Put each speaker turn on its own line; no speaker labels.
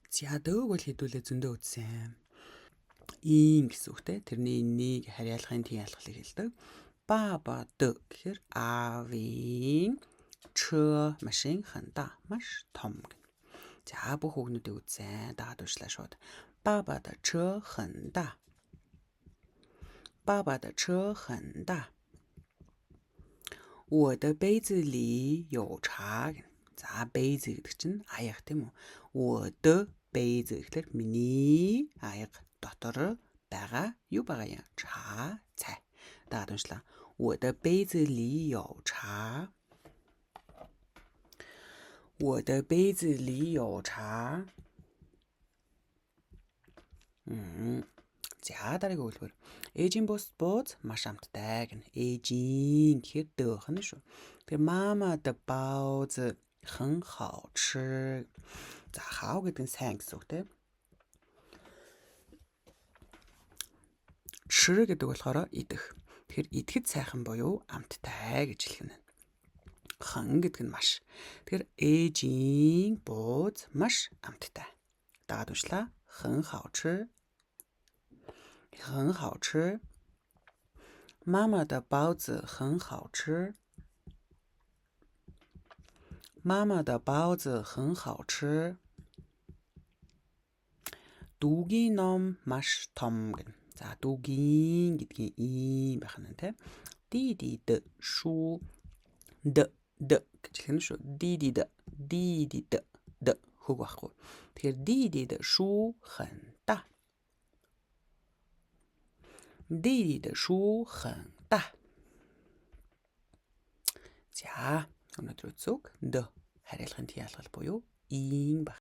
За дөөгөл хэдүүлээ зөндөө үтсэн. Ийн гэсэн үгтэй. Тэрний нэг харьяалахын тийм ялгалыг хэлдэг. Баба д гэхээр аавын машин ханда маш том гэнэ. За бүх үгнүүдийг үтсэн. Дагаад уншлаа шууд. Баба д ханда. Баба д ханда. 我的杯子里有茶. За бейз гэдэг чинь аяг тийм үү? 我的бейз гэхээр миний аяг дотор байгаа юу байгаа юм? Чаа, цай. Дагаад уншлаа. 我的杯子里有茶. 我的杯子里有茶. За дараагийн өгүүлбэр. Ээжийн бууз маш амттай гэнэ. Ээжийн гэхээр дөөх нь шүү. Тэгээ мама да бауз 很好吃. За хаа гэдэг нь сайн гэсэн үг тийм. Чир гэдэг болохоор идэх. Тэгэхээр идэхэд сайхан буюу амттай гэж хэлэх нь. Хан гэдэг нь маш. Тэгэхээр ээжийн бууз маш амттай. Дагаад уншлаа. 很好吃. 很好吃. 妈妈的包子很好吃. 妈妈的包子很好吃. Дүүгийн ном маш том гэнэ. За дүүгийн гэдгийн ийм байх нь тийм. Дидид шу д гэж хэлнэ шүү. Дидид д хөг байхгүй. Тэгэхээр дидид шу хэнта. Дидид шу хэнта. За өнөөдөр үзүг д харьяалахын тийм ялгал буюу ийн байх.